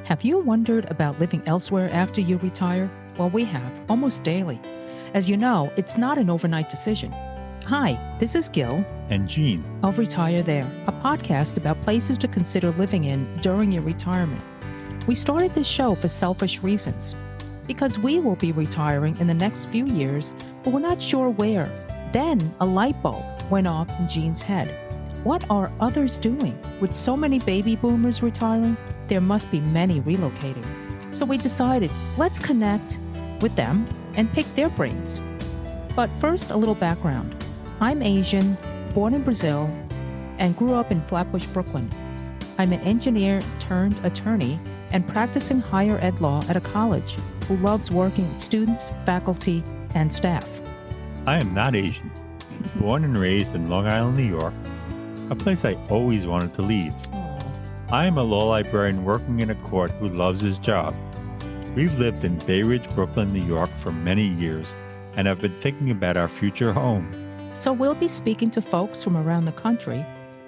Have you wondered about living elsewhere after you retire? Well, we have, almost daily. As you know, it's not an overnight decision. Hi, this is Gil. And Jean. Of Retire There, a podcast about places to consider living in during your retirement. We started this show for selfish reasons, because we will be retiring in the next few years, but we're not sure where. Then a light bulb went off in Jean's head. What are others doing? With so many baby boomers retiring, there must be many relocating. So we decided, let's connect with them and pick their brains. But first, a little background. I'm Asian, born in Brazil, and grew up in Flatbush, Brooklyn. I'm an engineer turned attorney and practicing higher ed law at a college who loves working with students, faculty, and staff. I am not Asian. Born and raised in Long Island, New York, a place I always wanted to leave. I am a law librarian working in a court who loves his job. We've lived in Bay Ridge, Brooklyn, New York for many years, and have been thinking about our future home. So we'll be speaking to folks from around the country,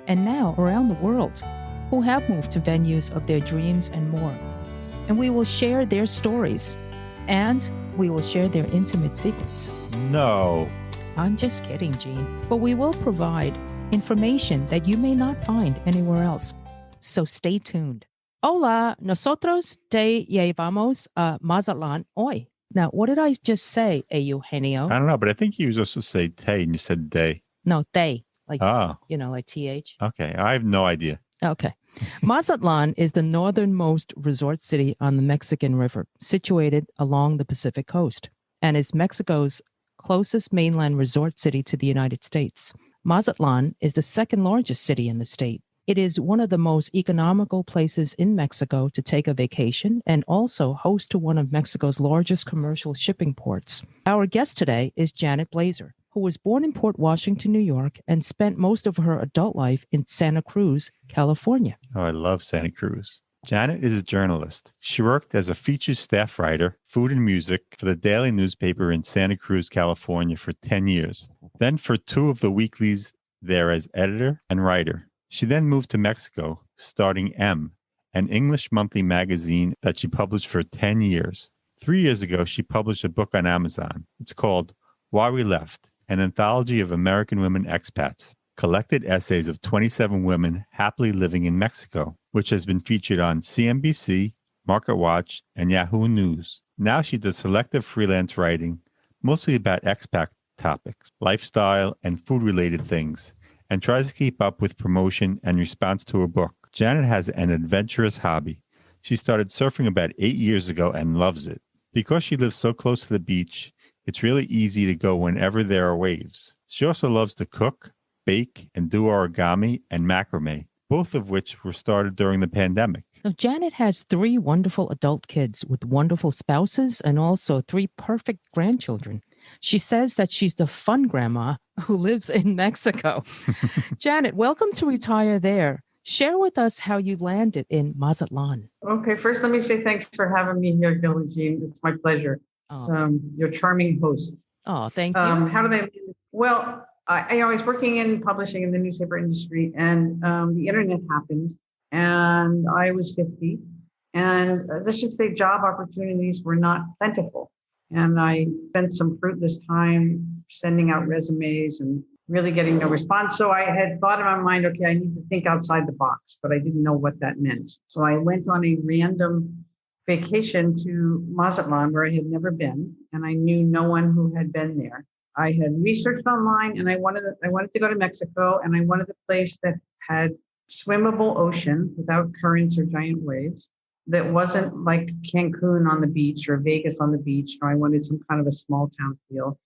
and now around the world, who have moved to venues of their dreams and more. And we will share their stories, and we will share their intimate secrets. No. I'm just kidding, Jean. But we will provide information that you may not find anywhere else. So stay tuned. Hola, nosotros te llevamos a Mazatlan hoy. Now, what did I just say, Eugenio? I don't know, but I think you were supposed to say te and you said day. No, te, like, Oh. like TH. Okay, I have no idea. Okay. Mazatlan is the northernmost resort city on the Mexican River, situated along the Pacific coast, and is Mexico's closest mainland resort city to the United States. Mazatlan is the second largest city in the state. It is one of the most economical places in Mexico to take a vacation and also host to one of Mexico's largest commercial shipping ports. Our guest today is Janet Blaser, who was born in Port Washington, New York, and spent most of her adult life in Santa Cruz, California. Oh, I love Santa Cruz. Janet is a journalist. She worked as a featured staff writer, food and music, for the daily newspaper in Santa Cruz, California for 10 years. Then for 2 of the weeklies there as editor and writer. She then moved to Mexico, starting M, an English monthly magazine that she published for 10 years. 3 years ago, she published a book on Amazon. It's called Why We Left, an anthology of American women expats, collected essays of 27 women happily living in Mexico, which has been featured on CNBC, MarketWatch, and Yahoo News. Now she does selective freelance writing, mostly about expat topics, lifestyle, and food-related things, and tries to keep up with promotion and response to her book. Janet has an adventurous hobby. She started surfing about 8 years ago and loves it. Because she lives so close to the beach, it's really easy to go whenever there are waves. She also loves to cook, bake, and do origami and macrame, both of which were started during the pandemic. Now, Janet has 3 wonderful adult kids with wonderful spouses and also 3 perfect grandchildren. She says that she's the fun grandma who lives in Mexico. Janet, welcome to Retire There. Share with us how you landed in Mazatlan. Okay, first let me say thanks for having me here, Gil and Jean. It's my pleasure. You're charming hosts. Oh, thank you. How did I? Well, I was working in publishing in the newspaper industry, and the internet happened, and I was 50, and let's just say job opportunities were not plentiful. And I spent some fruitless time sending out resumes and really getting no response. So I had thought in my mind, okay, I need to think outside the box, but I didn't know what that meant. So I went on a random vacation to Mazatlan where I had never been, and I knew no one who had been there. I had researched online, and I wanted to go to Mexico, and I wanted a place that had swimmable ocean without currents or giant waves, that wasn't like Cancun on the beach or Vegas on the beach. I wanted some kind of a small town feel.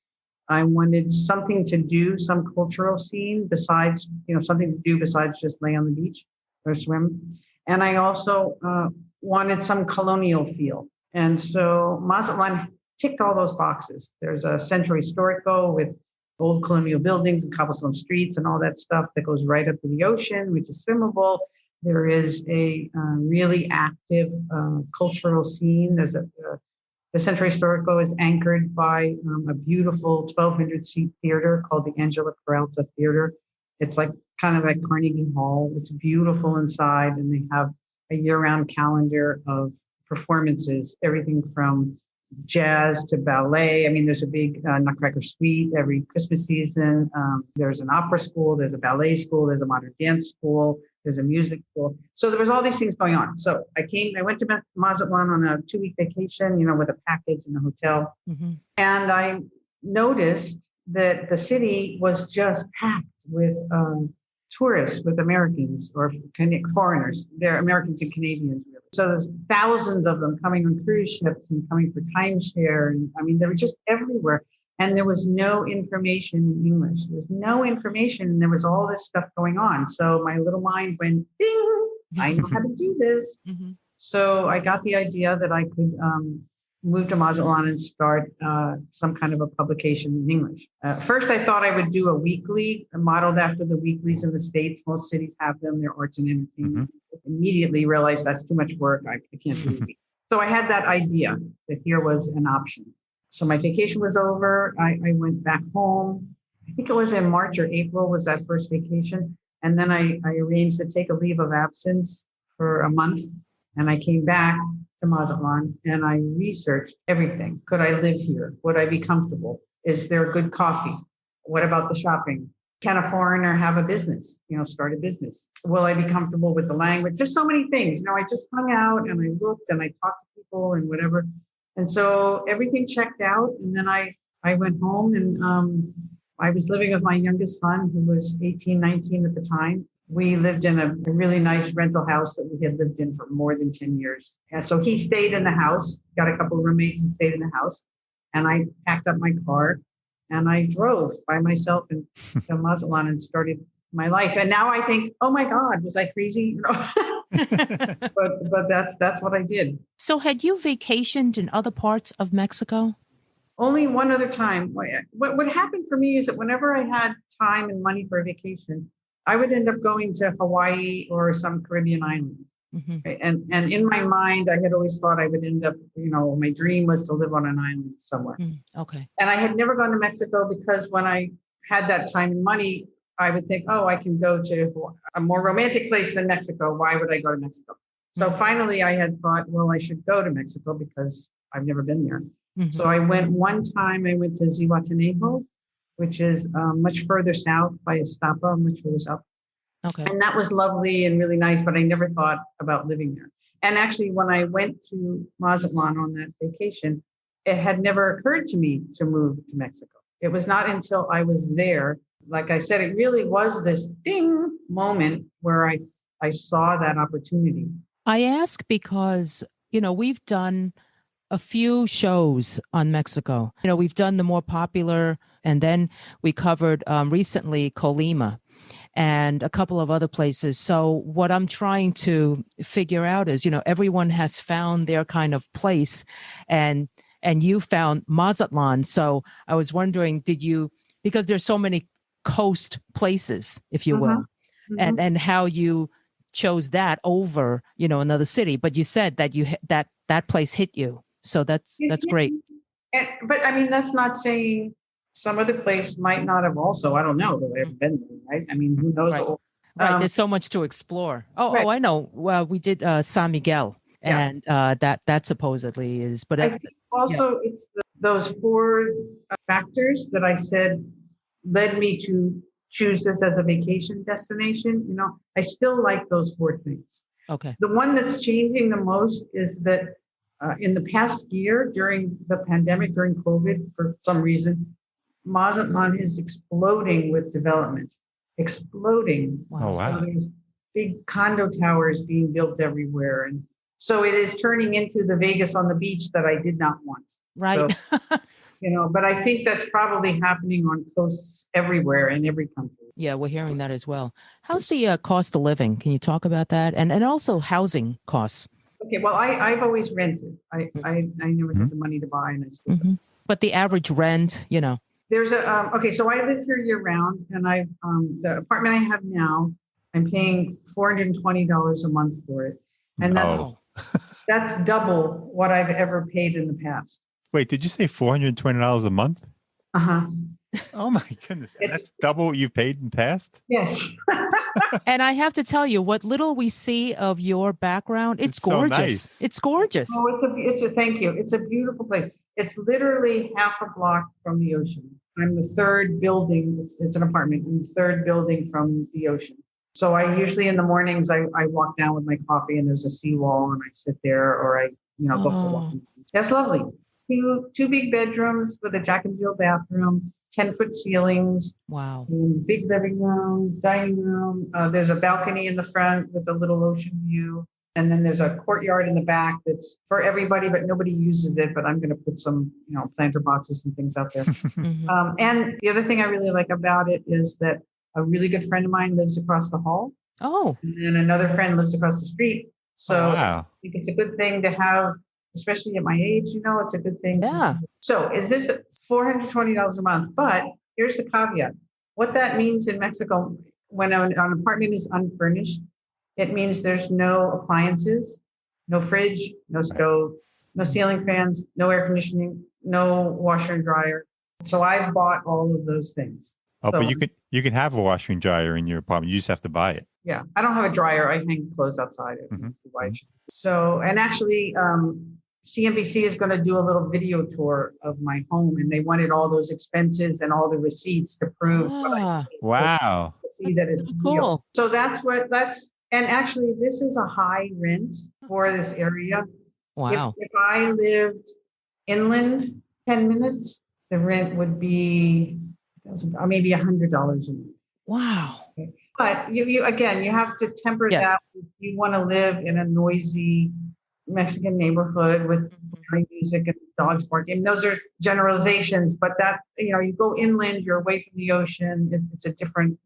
I wanted something to do, some cultural scene besides, something to do besides just lay on the beach or swim. And I also wanted some colonial feel. And so Mazatlan ticked all those boxes. There's a Centro Histórico with old colonial buildings and cobblestone streets and all that stuff that goes right up to the ocean, which is swimmable. There is a really active cultural scene. The Centro Histórico is anchored by a beautiful 1,200-seat theater called the Angela Peralta Theater. It's like kind of like Carnegie Hall. It's beautiful inside, and they have a year-round calendar of performances, everything from jazz to ballet. I mean, there's a big Nutcracker Suite every Christmas season. There's an opera school, there's a ballet school, there's a modern dance school, there's a music school. So there was all these things going on. So I went to Mazatlan on a 2-week vacation, with a package in a hotel. Mm-hmm. And I noticed that the city was just packed with tourists, with Americans or foreigners. They're Americans and Canadians, really. So there's thousands of them coming on cruise ships and coming for timeshare. And I mean, they were just everywhere. And there was no information in English. There was no information, and there was all this stuff going on. So my little mind went, ding, I know how to do this. Mm-hmm. So I got the idea that I could move to Mazatlan and start some kind of a publication in English. First, I thought I would do a weekly modeled after the weeklies in the States. Most cities have them. They're arts and entertainment. Mm-hmm. Immediately realized that's too much work. I can't do it. So I had that idea that here was an option. So my vacation was over. I went back home. I think it was in March or April was that first vacation. And then I arranged to take a leave of absence for a month. And I came back to Mazatlan and I researched everything. Could I live here? Would I be comfortable? Is there good coffee? What about the shopping? Can a foreigner have a business? Start a business? Will I be comfortable with the language? Just so many things. I just hung out and I looked and I talked to people and whatever. And so everything checked out. And then I went home and I was living with my youngest son, who was 18, 19 at the time. We lived in a really nice rental house that we had lived in for more than 10 years. And so he stayed in the house, got a couple of roommates and stayed in the house. And I packed up my car and I drove by myself to Mazatlan and started my life. And now I think, oh my God, was I crazy? But that's what I did. So had you vacationed in other parts of Mexico? Only one other time. What happened for me is that whenever I had time and money for a vacation, I would end up going to Hawaii or some Caribbean island. Mm-hmm. Right? And in my mind, I had always thought I would end up, my dream was to live on an island somewhere. Okay. And I had never gone to Mexico because when I had that time and money, I would think, I can go to a more romantic place than Mexico. Why would I go to Mexico? So finally I had thought, well, I should go to Mexico because I've never been there. Mm-hmm. So I went to Zihuatanejo, which is much further south by Estapa, much further up. Okay. And that was lovely and really nice, but I never thought about living there. And actually, when I went to Mazatlan on that vacation, it had never occurred to me to move to Mexico. It was not until I was there, like I said, it really was this ding moment where I saw that opportunity. I ask because, we've done a few shows on Mexico. We've done the more popular, and then we covered recently Colima and a couple of other places. So what I'm trying to figure out is, everyone has found their kind of place, and you found Mazatlan. So I was wondering, because there's so many coast places, if you will, mm-hmm. and how you chose that over, another city. But you said that that place hit you. So that's great. But I mean, that's not saying some other place might not have also. I don't know. Though I've been there, right? I mean, who knows? Right. Right. There's so much to explore. Oh, I know. Well, we did San Miguel, and that supposedly is. But I think also it's those 4 factors that I said led me to choose this as a vacation destination. I still like those 4 things. Okay. The one that's changing the most is that in the past year, during the pandemic, during COVID, for some reason, Mazatlan is exploding with development. Exploding. Wow. So there's big condo towers being built everywhere. And so it is turning into the Vegas on the beach that I did not want. Right. So, but I think that's probably happening on coasts everywhere in every country. Yeah, we're hearing that as well. How's the cost of living? Can you talk about that? And also housing costs. Okay, well, I've always rented. I never had the money to buy, and I still don't. But the average rent, There's so I live here year round, and the apartment I have now, I'm paying $420 a month for it. And that's double what I've ever paid in the past. Wait, did you say $420 a month? Uh-huh. Oh my goodness. That's double what you paid in the past? Yes. And I have to tell you, what little we see of your background, it's so gorgeous. nice. It's gorgeous. Oh, it's a thank you. It's a beautiful place. It's literally half a block from the ocean. I'm the third building. It's an apartment. I'm the third building from the ocean. So I usually in the mornings, I walk down with my coffee and there's a seawall and I sit there or I, go for a walk. That's lovely. Two big bedrooms with a Jack and Jill bathroom, 10-foot ceilings. Wow. Big living room, dining room. There's a balcony in the front with a little ocean view. And then there's a courtyard in the back that's for everybody, but nobody uses it. But I'm going to put some, planter boxes and things out there. And the other thing I really like about it is that a really good friend of mine lives across the hall. Oh. And then another friend lives across the street. So wow. I think it's a good thing to have, especially at my age, it's a good thing. Yeah. So is this $420 a month? But here's the caveat. What that means in Mexico, when an apartment is unfurnished, it means there's no appliances, no fridge, no stove, no ceiling fans, no air conditioning, no washer and dryer. So I've bought all of those things. Oh, but you can have a washer and dryer in your apartment. You just have to buy it. Yeah, I don't have a dryer. I hang clothes outside. So, and actually, CNBC is going to do a little video tour of my home, and they wanted all those expenses and all the receipts to prove what I paid. Wow. To see that it's cool. real. So and actually, this is a high rent for this area. Wow. If I lived inland 10 minutes, the rent would be maybe $100 a month. Wow. But you have to temper that. If you want to live in a noisy Mexican neighborhood with music and dogs barking. Those are generalizations, but that, you go inland, you're away from the ocean. It's a different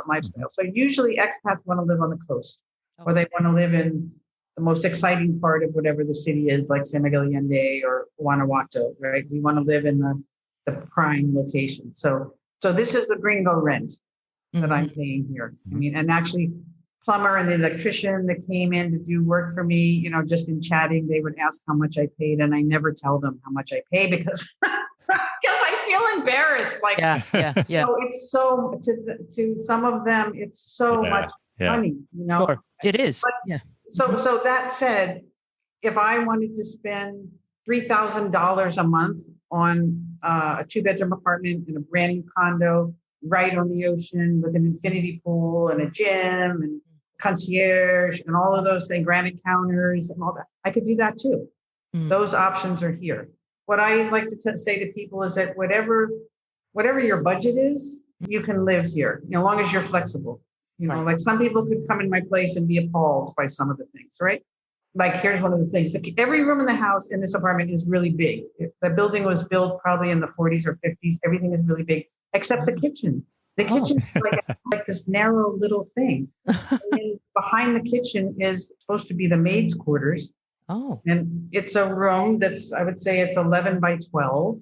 lifestyle. So usually expats want to live on the coast, or they want to live in the most exciting part of whatever the city is, like San Miguel Allende or Guanajuato, right? We want to live in the prime location. So this is a gringo rent that I'm paying here. I mean, and actually plumber and the electrician that came in to do work for me, just in chatting, they would ask how much I paid, and I never tell them how much I pay because I feel embarrassed. Like, it's so to some of them, it's so much money, Sure. It is. But, So that said, if I wanted to spend $3,000 a month on a 2-bedroom apartment in a brand new condo right on the ocean with an infinity pool and a gym and concierge and all of those things, granite counters and all that, I could do that too. Those options are here. What I like to say to people is that whatever your budget is, you can live here, as long as you're flexible. Like some people could come in my place and be appalled by some of the things, right? Like, here's one of the things. Every room in the house in this apartment is really big. The building was built probably in the 40s or 50s. Everything is really big, except the kitchen. The kitchen is like this narrow little thing. And then behind the kitchen is supposed to be the maid's quarters. Oh. And it's a room that's, I would say it's 11 by 12.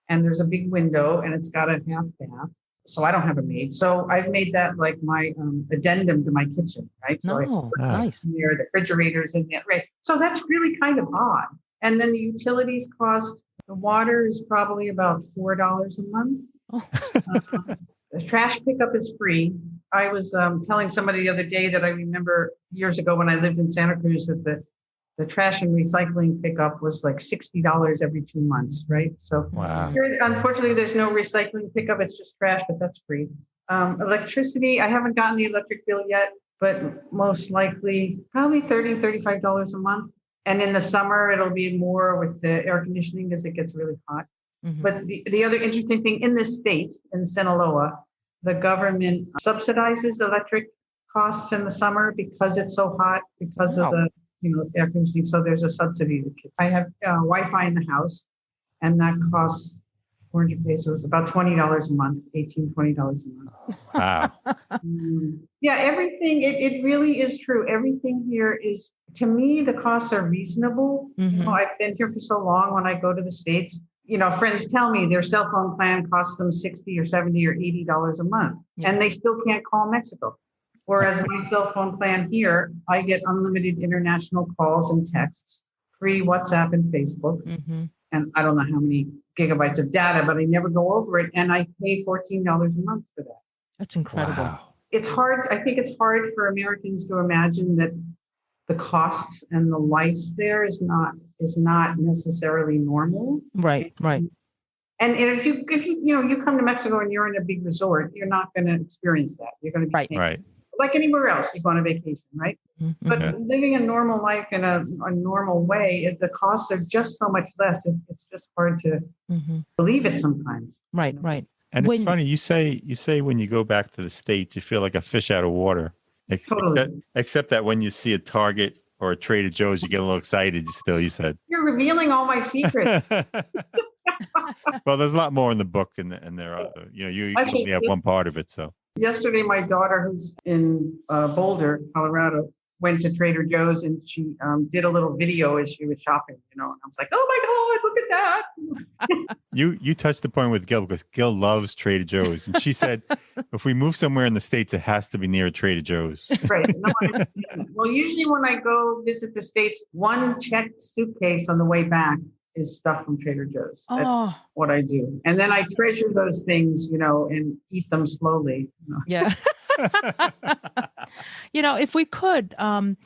And there's a big window and it's got a half bath. So I don't have a maid. So I've made that like my addendum to my kitchen, right? So nice. Near the refrigerators in there, right? So that's really kind of odd. And then the utilities cost, the water is probably about $4 a month. The trash pickup is free. I was telling somebody the other day that I remember years ago when I lived in Santa Cruz that the trash and recycling pickup was like $60 every 2 months, right? So here, unfortunately, there's no recycling pickup. It's just trash, but that's free. Electricity, I haven't gotten the electric bill yet, but most likely probably $30, $35 a month. And in the summer, it'll be more with the air conditioning as it gets really hot. But the other interesting thing in this state, in Sinaloa, the government subsidizes electric costs in the summer because it's so hot, because of the air conditioning. So there's a subsidy to kids. I have Wi-Fi in the house, and that costs 400 pesos, about $20 a month, $20 a month. Wow. Yeah, everything, it really is true. Everything here is, to me, the costs are reasonable. I've been here for so long. When I go to the States, friends tell me their cell phone plan costs them $60 or $70 or $80 a month, and they still can't call Mexico. Whereas my cell phone plan here, I get unlimited international calls and texts, free WhatsApp and Facebook, and I don't know how many gigabytes of data, but I never go over it, and I pay $14 a month for that. That's incredible. Wow. it's hard. I think it's hard for Americans to imagine that the costs and the life there is not necessarily normal. Right. And if you you come to Mexico and you're in a big resort, you're not going to experience that. You're going to be Right. Like anywhere else you go on a vacation, right? Mm-hmm. But living a normal life in a normal way, the costs are just so much less. It's just hard to believe it sometimes. Right. Right. And it's funny, you say when you go back to the States, you feel like a fish out of water. Totally. Except that when you see a Target or a Trader Joe's, you get a little excited. You said. You're revealing all my secrets. Well, there's a lot more in the book, and there are, you only have one part of it. So yesterday, my daughter, who's in Boulder, Colorado, went to Trader Joe's and she did a little video as she was shopping. And I was like, "Oh my God, look at that!" You touched the point with Gil, because Gil loves Trader Joe's, and she said, if we move somewhere in the States, it has to be near a Trader Joe's. Right. No, well, usually when I go visit the States, one checked suitcase on the way back is stuff from Trader Joe's. That's what I do. And then I treasure those things, and eat them slowly. Yeah. If we could,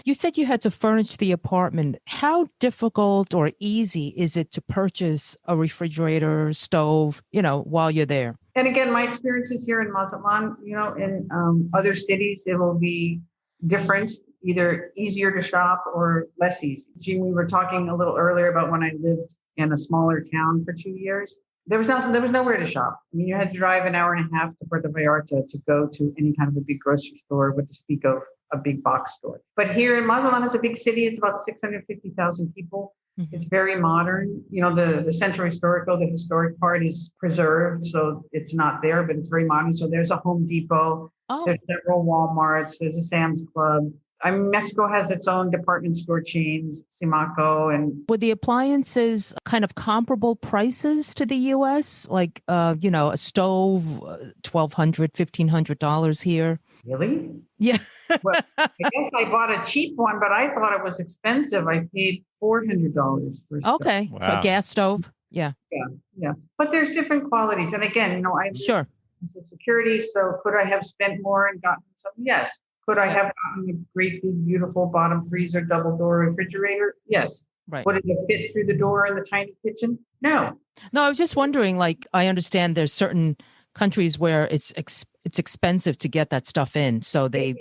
you said you had to furnish the apartment. How difficult or easy is it to purchase a refrigerator, stove, while you're there? And again, my experiences here in Mazatlan, in other cities, it will be different, either easier to shop or less easy. Gene, we were talking a little earlier about when I lived in a smaller town for 2 years. There was nowhere to shop. I mean, you had to drive an hour and a half to Puerto Vallarta to go to any kind of a big grocery store, with to speak of a big box store. But here in Mazatlan, it's a big city. It's about 650,000 people. Mm-hmm. It's very modern. The Centro Histórico, the historic part, is preserved, so it's not there, but it's very modern. So there's a Home Depot. Oh. There's several Walmarts. There's a Sam's Club. Mexico has its own department store chains, Simaco, and were the appliances kind of comparable prices to the U.S.? Like, a stove, $1,200, $1,500 here. Really? Yeah. Well, I guess I bought a cheap one, but I thought it was expensive. I paid $400 for a stove. Okay, wow. For a gas stove. Yeah. Yeah. But there's different qualities, and again, I sure. Security. So could I have spent more and gotten something? Yes. Could I have gotten a great, big, beautiful bottom freezer, double door refrigerator? Yes. Right. Would it have fit through the door in the tiny kitchen? No. No, I was just wondering, I understand there's certain countries where it's expensive to get that stuff in. So they,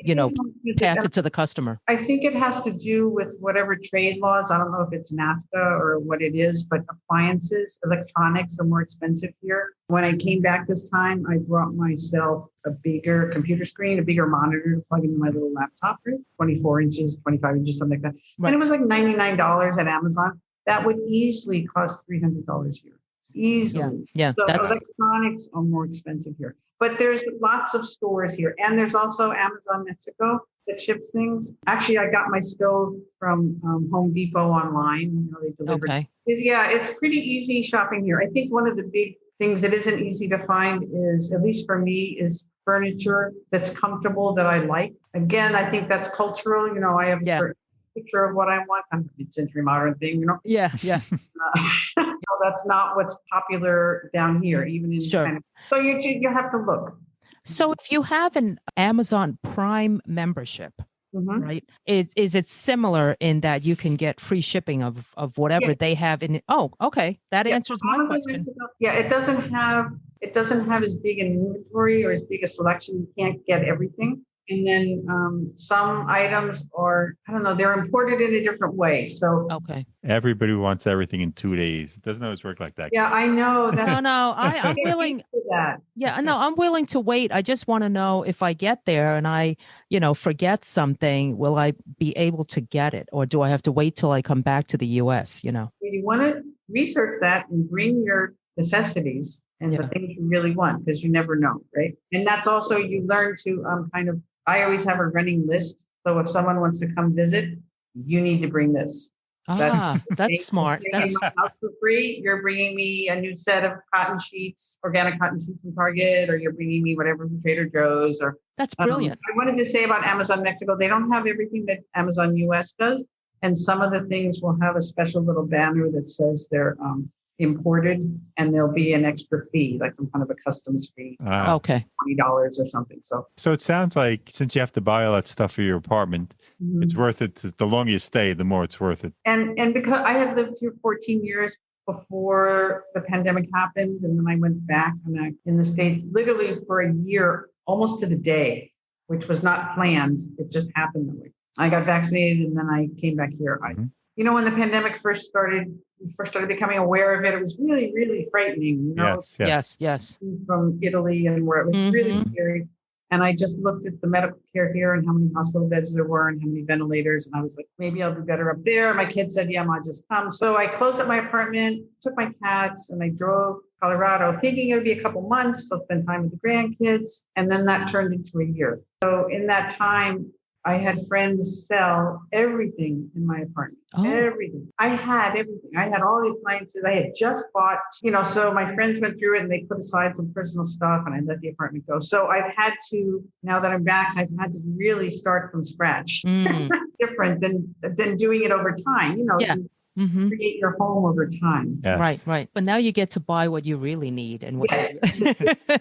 pass it to the customer. I think it has to do with whatever trade laws. I don't know if it's NAFTA or what it is, but appliances, electronics are more expensive here. When I came back this time, I brought myself a bigger computer screen, a bigger monitor to plug into my little laptop, 24 inches, 25 inches, something like that. Right. And it was like $99 at Amazon. That would easily cost $300 here. Easily. Yeah. So electronics are more expensive here. But there's lots of stores here. And there's also Amazon Mexico that ships things. Actually, I got my stove from Home Depot online. They delivered. Okay. Yeah, it's pretty easy shopping here. I think one of the big things that isn't easy to find is, at least for me, is furniture that's comfortable, that I like. Again, I think that's cultural. I have a certain picture of what I want. I'm a mid-century modern thing, Yeah. That's not what's popular down here, even in China. So you have to look. So if you have an Amazon Prime membership, right, is it similar in that you can get free shipping of whatever they have in? Oh, okay, that answers my question. Yeah, it doesn't have as big an inventory or as big a selection. You can't get everything. And then some items are, they're imported in a different way. So everybody wants everything in 2 days. It doesn't always work like that. Yeah, I know. I'm willing. That. Yeah, no, I'm willing to wait. I just want to know, if I get there and I, forget something, will I be able to get it, or do I have to wait till I come back to the U.S.? You want to research that and bring your necessities and the things you really want, because you never know, right? And that's also, you learn to I always have a running list. So if someone wants to come visit, you need to bring this. That's smart. That's my house for free. You're bringing me a new set of cotton sheets, organic cotton sheets from Target, or you're bringing me whatever from Trader Joe's. Or that's brilliant. I wanted to say about Amazon Mexico, they don't have everything that Amazon US does, and some of the things will have a special little banner that says they're imported, and there'll be an extra fee, like some kind of a customs fee, Okay. $20 or something. So it sounds like since you have to buy all that stuff for your apartment, it's worth it. The longer you stay, the more it's worth it. And because I had lived here 14 years before the pandemic happened, and then I went back in the States literally for a year, almost to the day, which was not planned. It just happened that way. I got vaccinated and then I came back here. When the pandemic first started becoming aware of it, it was really, really frightening. Yes. From Italy and where it was really scary. And I just looked at the medical care here and how many hospital beds there were and how many ventilators. And I was like, maybe I'll do better up there. My kid said, yeah, I'll just come. So I closed up my apartment, took my cats, and I drove to Colorado thinking it would be a couple months. I'll spend time with the grandkids. And then that turned into a year. So in that time, I had friends sell everything in my apartment. Everything. I had everything. I had all the appliances I had just bought, so my friends went through it and they put aside some personal stuff and I let the apartment go. So I've had to, now that I'm back, I've had to really start from scratch. Different than doing it over time, create your home over time. Yes. Right. But now you get to buy what you really need and what Yes. That's what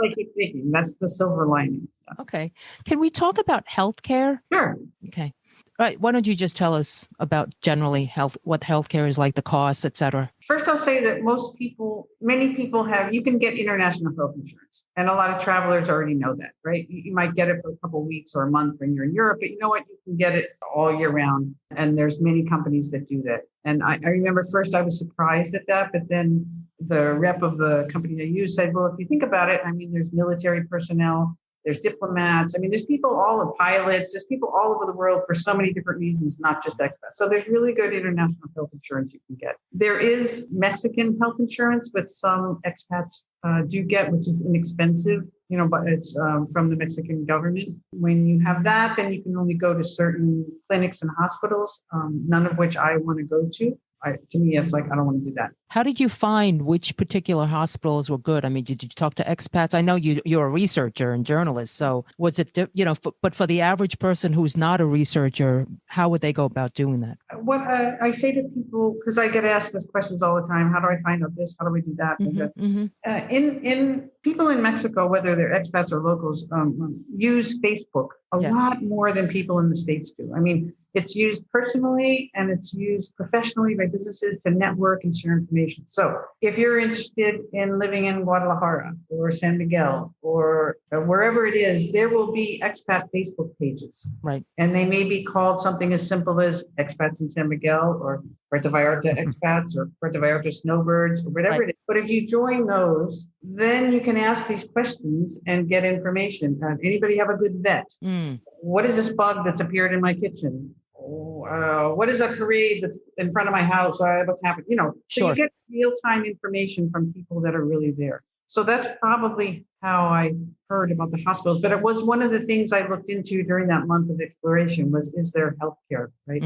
I keep thinking. That's the silver lining. Okay. Can we talk about healthcare? Sure. Okay. All right. Why don't you just tell us about generally what healthcare is like, the costs, et cetera? First, I'll say that many people you can get international health insurance. And a lot of travelers already know that, right? You might get it for a couple of weeks or a month when you're in Europe, but you know what? You can get it all year round. And there's many companies that do that. And I remember first I was surprised at that, but then the rep of the company I use said, well, if you think about it, there's military personnel, there's diplomats. There's pilots, there's people all over the world for so many different reasons, not just expats. So there's really good international health insurance you can get. There is Mexican health insurance, but some expats do get, which is inexpensive, but it's from the Mexican government. When you have that, then you can only go to certain clinics and hospitals, none of which I want to go to. To me, it's like, I don't want to do that. How did you find which particular hospitals were good? Did you talk to expats? I know you're a researcher and journalist. So was it, but for the average person who's not a researcher, how would they go about doing that? What I say to people, because I get asked these questions all the time, how do I find out this? How do we do that? In people in Mexico, whether they're expats or locals, use Facebook a lot more than people in the States do. It's used personally and it's used professionally by businesses to network and share information. So if you're interested in living in Guadalajara or San Miguel or wherever it is, there will be expat Facebook pages. Right. And they may be called something as simple as Expats in San Miguel or Puerto Vallarta Expats or Puerto Vallarta Snowbirds or whatever it is. But if you join those, then you can ask these questions and get information. Anybody have a good vet? What is this bug that's appeared in my kitchen? What is that parade that's in front of my house? What's happened? So you get real-time information from people that are really there. So that's probably how I heard about the hospitals. But it was one of the things I looked into during that month of exploration is there healthcare, right?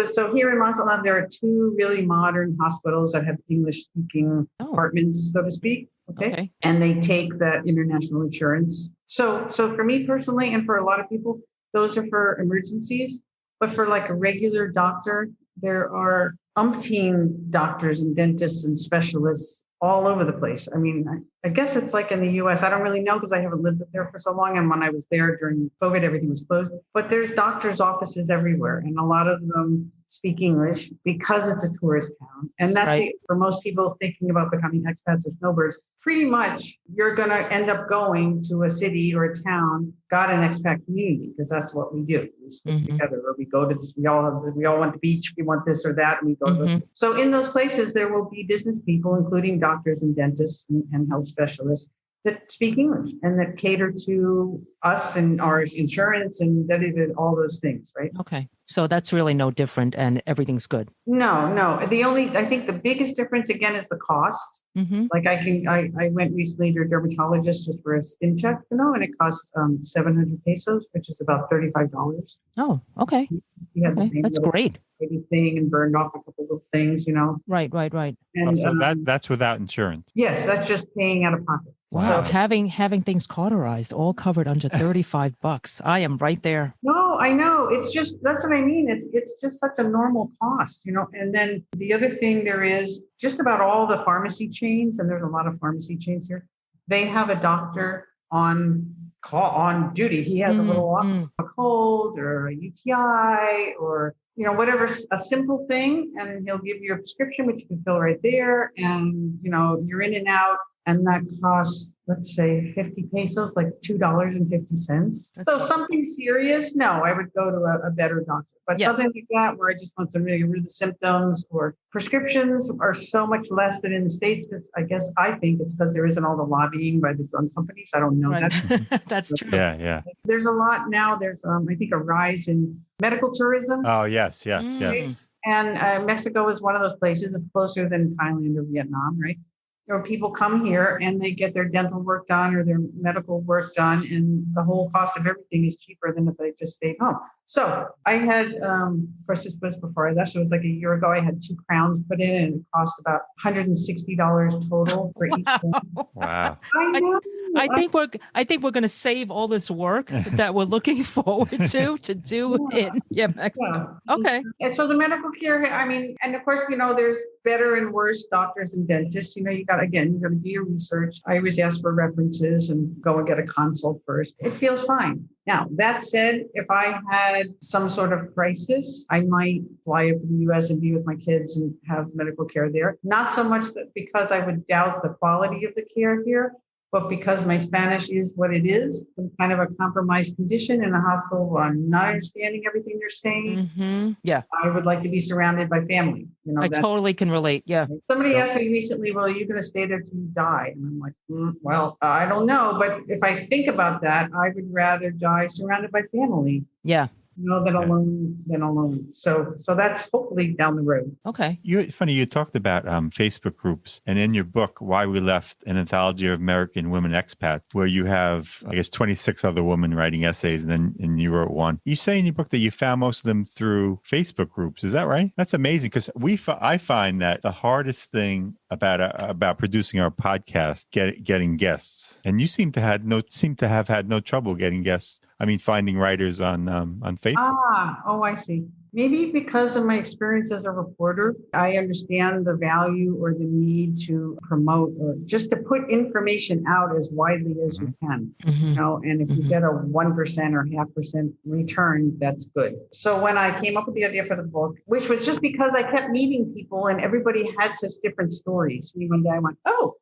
So here in Mazatlan, there are two really modern hospitals that have English-speaking departments, so to speak. Okay. And they take that international insurance. So for me personally, and for a lot of people, those are for emergencies. But for like a regular doctor, there are umpteen doctors and dentists and specialists all over the place. I guess it's like in the US. I don't really know because I haven't lived up there for so long. And when I was there during COVID, everything was closed. But there's doctors' offices everywhere. And a lot of them speak English because it's a tourist town. And that's for most people thinking about becoming expats or snowbirds, pretty much you're going to end up going to a city or a town, got an expat community, because that's what we do. We stick together, or we go to this, we all want the beach, we want this or that, and we go to those. So in those places, there will be business people, including doctors and dentists and health specialists that speak English and that cater to us and our insurance and all those things, right? Okay. So that's really no different and everything's good. No. I think the biggest difference again is the cost. Like I went recently to a dermatologist just for a skin check, and it cost 700 pesos, which is about $35. Oh, okay. That's great. Thing and burned off a couple of things, Right. And so that's without insurance. Yes, that's just paying out of pocket. Wow. Wow. Having things cauterized, all covered under $35. I am right there. No, I know. It's just, that's what I mean. It's just such a normal cost, And then the other thing there is just about all the pharmacy chains, and there's a lot of pharmacy chains here. They have a doctor on call on duty. He has a little office, a cold or a UTI or whatever, a simple thing, and he'll give you a prescription which you can fill right there, and you're in and out, and that costs, let's say, 50 pesos, like $2.50. So something serious, no, I would go to a better doctor. But something like that, where I just want somebody to get rid of the symptoms, or prescriptions are so much less than in the States. I think it's because there isn't all the lobbying by the drug companies. I don't know that. That's true. Yeah. There's a lot now. There's, I think, a rise in medical tourism. Oh, yes. And Mexico is one of those places. It's closer than Thailand or Vietnam, right? People come here and they get their dental work done or their medical work done, and the whole cost of everything is cheaper than if they just stayed home. So I had, of course, this was before I left. So it was like a year ago. I had 2 crowns put in, and it cost about $160 total for each one. Wow. I know. I think we're going to save all this work that we're looking forward to do in Mexico. Yeah. Okay. And so the medical care, and of course, there's better and worse doctors and dentists. You got to do your research. I always ask for references and go and get a consult first. It feels fine. Now, that said, if I had some sort of crisis, I might fly up to the U.S. and be with my kids and have medical care there. Not so much that because I would doubt the quality of the care here, but because my Spanish is what it is, I'm kind of a compromised condition in a hospital where I'm not understanding everything they're saying. Mm-hmm. Yeah. I would like to be surrounded by family. I totally can relate. Yeah. Somebody asked me recently, well, are you going to stay there till you die? And I'm like, well, I don't know. But if I think about that, I would rather die surrounded by family. Yeah. Than alone. So that's hopefully down the road. Okay. You talked about Facebook groups, and in your book, Why We Left, an Anthology of American Women Expats, where you have, 26 other women writing essays, and you wrote one. You say in your book that you found most of them through Facebook groups. Is that right? That's amazing, because I find that the hardest thing about producing our podcast, getting guests, and you seem to have had no trouble getting guests. Finding writers on Facebook. I see. Maybe because of my experience as a reporter, I understand the value or the need to promote or just to put information out as widely as you can. And if you get a 1% or 0.5% return, that's good. So when I came up with the idea for the book, which was just because I kept meeting people and everybody had such different stories. And one day I went,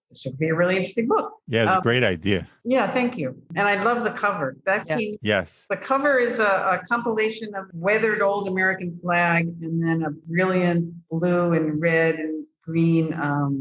this should be a really interesting book. Yeah, it's a great idea. Yeah, thank you. And I love the cover. Yes. The cover is a compilation of weathered old American flag and then a brilliant blue and red and green,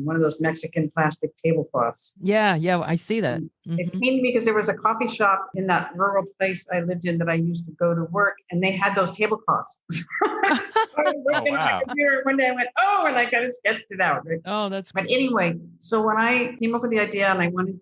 one of those Mexican plastic tablecloths. Yeah, I see that. It came to me because there was a coffee shop in that rural place I lived in that I used to go to work, and they had those tablecloths. I was working on my computer one day. I went, and I kind of sketched it out. Right? Oh, that's. But anyway, so when I came up with the idea and I wanted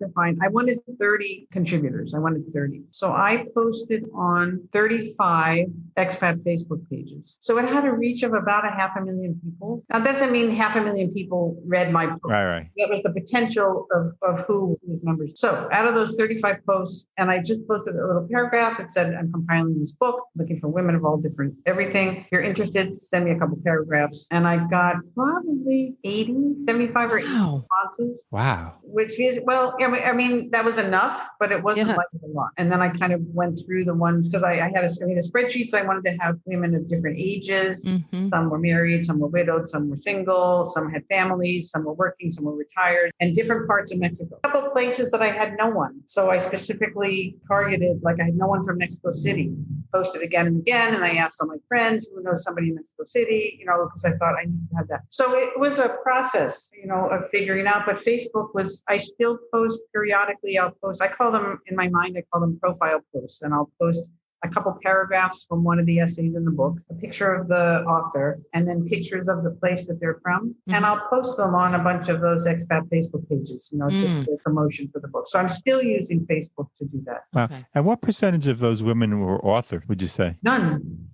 30 contributors. I wanted 30. So I posted on 35 expat Facebook pages. So it had a reach of about 500,000 people. Now, that doesn't mean 500,000 people read my post. Right. That was the potential of who was members. So out of those 35 posts, and I just posted a little paragraph that said, I'm compiling this book, looking for women of all different everything. If you're interested, send me a couple paragraphs. And I got probably 75 or 80 responses. Wow. Which is, that was enough, but it wasn't like a lot. And then I kind of went through the ones, because I had a spreadsheet. So I wanted to have women of different ages. Mm-hmm. Some were married, some were widowed, some were single, some had families, some were working, some were retired, and different parts of Mexico. A couple of places that I had no one. So I specifically targeted, I had no one from Mexico City, posted again and again. And I asked all my friends who know somebody in Mexico City, because I thought I needed to have that. So it was a process, of figuring out, but Facebook I still post periodically. I call them, in my mind, I call them profile posts, and I'll post a couple paragraphs from one of the essays in the book, a picture of the author, and then pictures of the place that they're from. And I'll post them on a bunch of those expat Facebook pages, just for promotion for the book. So I'm still using Facebook to do that. Wow. Okay. And what percentage of those women were authored, would you say? None.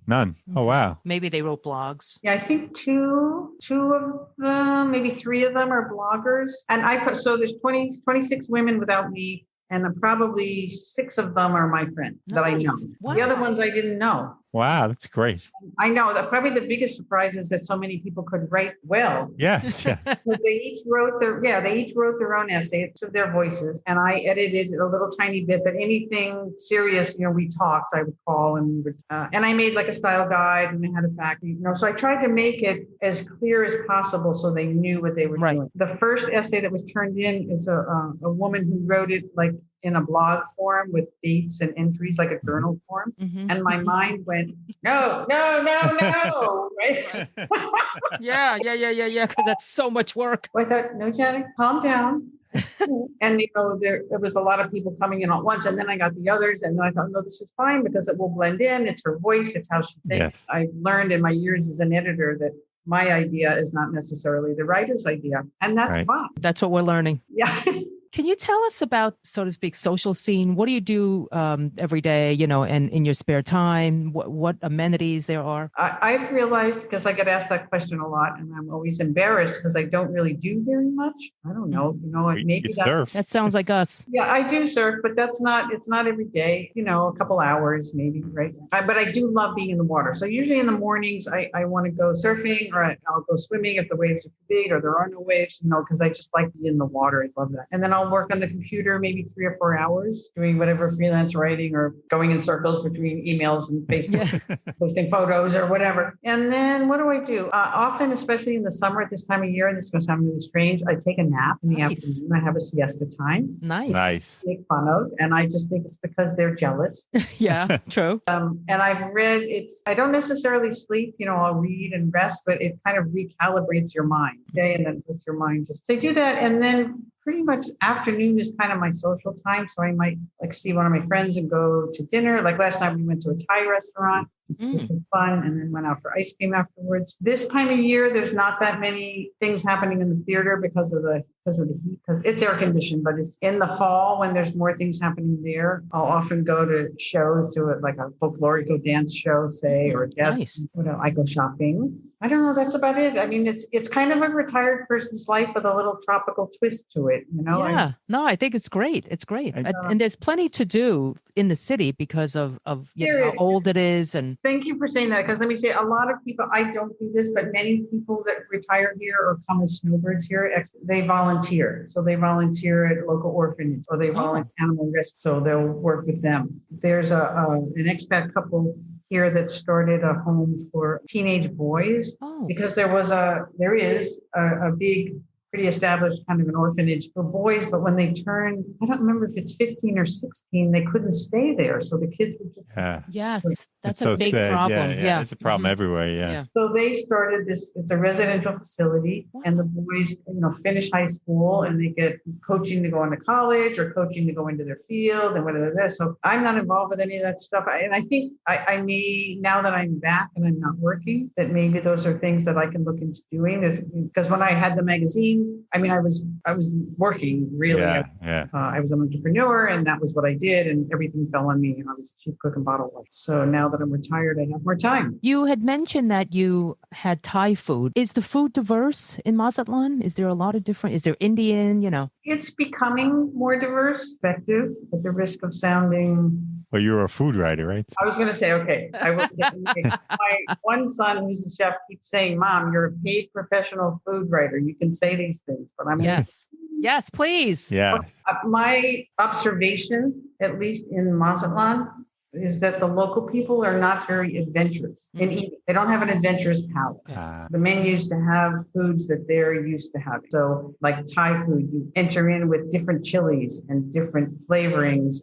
Oh, wow. Maybe they wrote blogs. Yeah, I think two of them, maybe three of them are bloggers. And so there's 26 women without me. And probably 6 of them are my friends that I know. Wow. The other ones I didn't know. Wow, that's great. I know that probably the biggest surprise is that so many people could write well. Yes. Yeah. They each wrote their own essay to their voices, and I edited a little tiny bit. But anything serious, we talked. I would call and I made like a style guide, and I had a fact. So I tried to make it as clear as possible so they knew what they were doing. The first essay that was turned in is a woman who wrote it like in a blog form with dates and entries, like a journal form. And my mind went, no. Right? Yeah. Because that's so much work. Well, I thought, no, Janet, calm down. And there was a lot of people coming in at once, and then I got the others, and then I thought, no, this is fine because it will blend in. It's her voice. It's how she thinks. Yes. I've learned in my years as an editor that my idea is not necessarily the writer's idea, and that's fine. That's what we're learning. Yeah. Can you tell us about, so to speak, social scene? What do you do every day, and in your spare time? What amenities there are? I've realized, because I get asked that question a lot, and I'm always embarrassed because I don't really do very much. I don't know. Maybe surf. That sounds like us. Yeah, I do surf, but it's not every day, a couple hours maybe, right? But I do love being in the water. So usually in the mornings, I want to go surfing, or I'll go swimming if the waves are too big or there are no waves, because I just like to be in the water. I love that. And then I'll work on the computer maybe 3 or 4 hours doing whatever freelance writing or going in circles between emails and Facebook, posting photos or whatever. And then what do I do? Often, especially in the summer at this time of year, and this is going to sound really strange, I take a nap in the afternoon. I have a siesta time. Nice. Make fun of. And I just think it's because they're jealous. Yeah, true. And I've read, I don't necessarily sleep, I'll read and rest, but it kind of recalibrates your mind. Okay. And then puts your mind so I do that. And then pretty much afternoon is kind of my social time. So I might see one of my friends and go to dinner. Like last time we went to a Thai restaurant, which was fun, and then went out for ice cream afterwards. This time of year, there's not that many things happening in the theater because of the heat, because it's air conditioned, but it's in the fall when there's more things happening there. I'll often go to shows, to like a folklorico dance show, say, or a jazz. Nice. I go shopping. I don't know. That's about it. I mean, it's kind of a retired person's life with a little tropical twist to it, Yeah. I think it's great. It's great. And there's plenty to do in the city because of how old it is. And thank you for saying that, because let me say, a lot of people, I don't do this, but many people that retire here or come as snowbirds here, they volunteer. So they volunteer at local orphanage, or they volunteer animal rescue. So they'll work with them. There's an expat couple here that started a home for teenage boys, because there is a big, pretty established kind of an orphanage for boys, but when they turn, I don't remember if it's 15 or 16, they couldn't stay there. So the kids would just... Yes, that's a big problem. Yeah. It's a problem everywhere. Yeah. So they started this, it's a residential facility, and the boys, finish high school and they get coaching to go into college or coaching to go into their field and whatever that is. So I'm not involved with any of that stuff. And I think I may, now that I'm back and I'm not working, that maybe those are things that I can look into doing. Because when I had the magazine, I mean, I was working really. I was an entrepreneur, and that was what I did, and everything fell on me. And I was chief cook and bottle washer. So now that I'm retired, I have more time. You had mentioned that you had Thai food. Is the food diverse in Mazatlan? Is there a lot of different? Is there Indian? It's becoming more diverse, effective, at the risk of sounding. Well, you're a food writer, right? I was going to say, okay. I will say, my one son, who's a chef, keeps saying, "Mom, you're a paid professional food writer. You can say these things." But I'm yes, please. Yes. My observation, at least in Mazatlan, is that the local people are not very adventurous in eating. They don't have an adventurous palate. The men used to have foods that they're used to having. So like Thai food, you enter in with different chilies and different flavorings.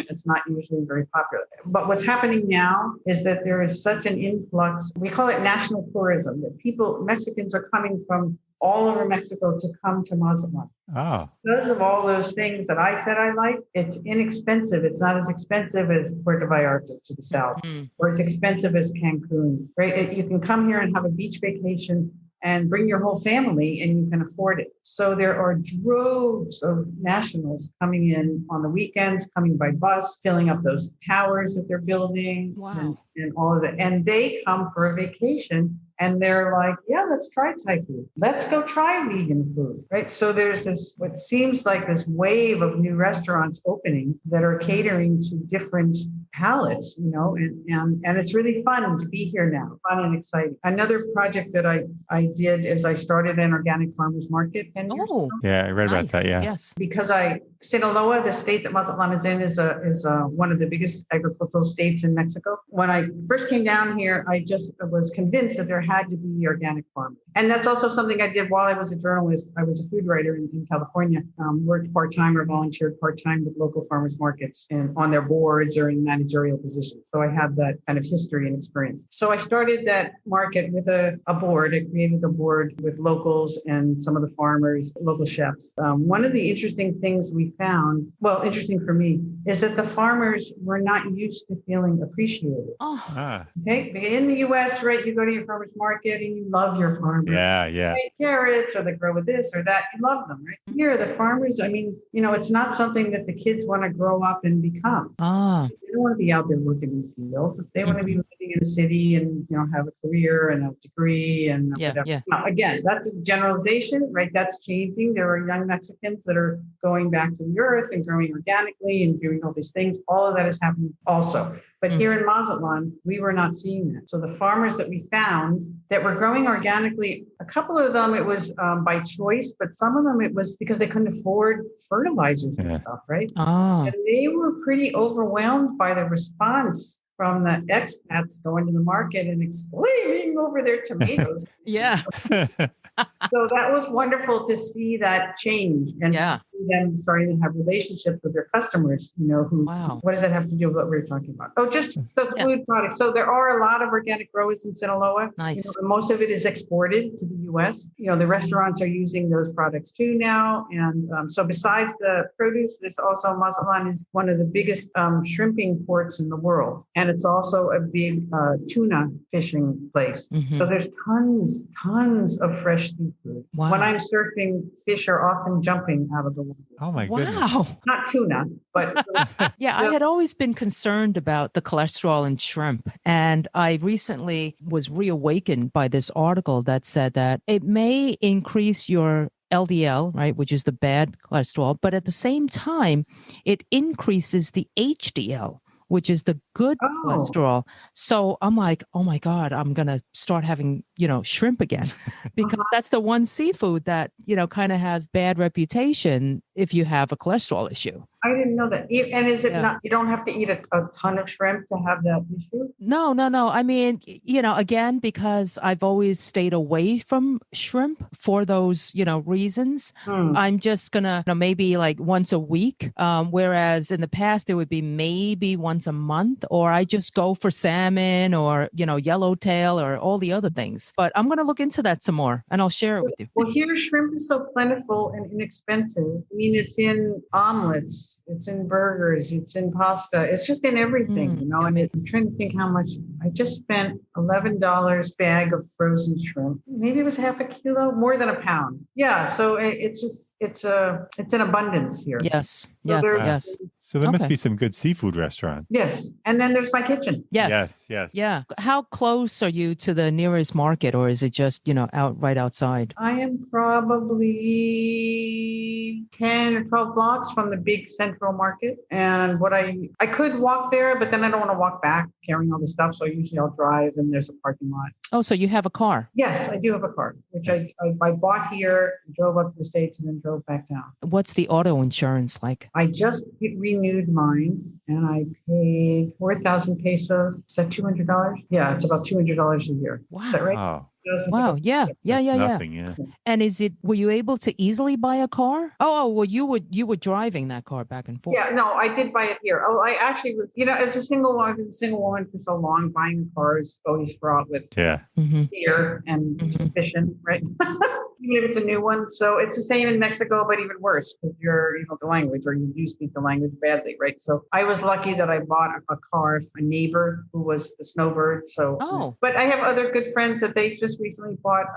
It's not usually very popular. But what's happening now is that there is such an influx. We call it national tourism, that Mexicans are coming from all over Mexico to come to Mazatlan. Oh, Because of all those things that I said I like, it's inexpensive. It's not as expensive as Puerto Vallarta to the south, or as expensive as Cancun, right? You can come here and have a beach vacation and bring your whole family and you can afford it. So there are droves of nationals coming in on the weekends, coming by bus, filling up those towers that they're building. Wow. And all of that. And they come for a vacation and they're like, yeah, let's try Thai food. Let's go try vegan food, right? So there's this, what seems like this wave of new restaurants opening that are catering to different palates, you know, and it's really fun to be here now, fun and exciting. Another project that I did is I started an organic farmers market 10 years ago. yeah, I read about that. Yeah. Yes. Because Sinaloa, the state that Mazatlan is in, is one of the biggest agricultural states in Mexico. When I first came down here, I just was convinced that there had to be organic farming. And that's also something I did while I was a journalist. I was a food writer in California, worked part-time or volunteered part-time with local farmers markets and on their boards or in managerial positions. So I have that kind of history and experience. So I started that market with a board. I created a board with locals and some of the farmers, local chefs. One of the interesting things we found, well, interesting for me, is that the farmers were not used to feeling appreciated. Okay. In the US, right, you go to your farmer's market and you love your farmer. Yeah. They carrots or they grow with this or that. You love them, right? Here, the farmers, I mean, you know, it's not something that the kids want to grow up and become. They don't want to be out there working in the field. They want to be living in the city and, you know, have a career and a degree and whatever. Yeah. Now, again, that's a generalization, right? That's changing. There are young Mexicans that are going back to the earth and growing organically and doing all these things. All of that is happening also. But here in Mazatlan, we were not seeing that. So the farmers that we found that were growing organically, a couple of them, it was by choice, but some of them it was because they couldn't afford fertilizers and stuff, right? And they were pretty overwhelmed by the response from the expats going to the market and exclaiming over their tomatoes. Yeah. So that was wonderful to see that change and to see them starting to have relationships with their customers, you know, who, what does that have to do with what we were talking about? Oh, just food products. So there are a lot of organic growers in Sinaloa. Nice. You know, most of it is exported to the US. You know, the restaurants are using those products too now. And so besides the produce, there's also Mazatlan is one of the biggest shrimping ports in the world. And it's also a big tuna fishing place. So there's tons of fresh seafood. Wow. When I'm surfing, fish are often jumping out of the water. Oh my goodness. Wow. Not tuna, but Yeah, I had always been concerned about the cholesterol in shrimp. And I recently was reawakened by this article that said that it may increase your LDL, right, which is the bad cholesterol, but at the same time, it increases the HDL, which is the good cholesterol. So I'm like, oh my God, I'm going to start having, you know, shrimp again, because that's the one seafood that, you know, kind of has bad reputation if you have a cholesterol issue. I didn't know that. And is it not, you don't have to eat a ton of shrimp to have that issue? No. I mean, you know, again, because I've always stayed away from shrimp for those, you know, reasons. I'm just going to, you know, maybe like once a week. Whereas in the past, it would be maybe once a month, or I just go for salmon or, you know, yellowtail or all the other things. But I'm going to look into that some more and I'll share it with you. Well, here shrimp is so plentiful and inexpensive. I mean, it's in omelets, it's in burgers, it's in pasta, it's just in everything, you know. And I'm trying to think how much I just spent. $11 bag of frozen shrimp. Maybe it was half a kilo, more than a pound. Yeah, so it's an abundance here. Yes. So Yes. So there must be some good seafood restaurant. Yes. And then there's my kitchen. Yes. Yeah. How close are you to the nearest market, or is it just, you know, right outside? I am probably 10 or 12 blocks from the big central market. And I could walk there, but then I don't want to walk back carrying all the stuff. So usually I'll drive and there's a parking lot. Oh, so you have a car? Yes, I do have a car, which I bought here, drove up to the States and then drove back down. What's the auto insurance like? I just renewed mine and I paid 4,000 pesos. Is that $200? Yeah, it's about $200 a year. Wow. Is that right? Wow. Yeah. Nothing, yeah. And were you able to easily buy a car? Oh, well, you were driving that car back and forth. Yeah, no, I did buy it here. Oh, I actually was, you know, as a single woman, I've been a single woman for so long, buying a car is always fraught with fear and suspicion, right? even if it's a new one. So it's the same in Mexico, but even worse because you know the language, or you do speak the language badly, right? So I was lucky that I bought a car, a neighbor who was a snowbird. So, but I have other good friends that they just recently bought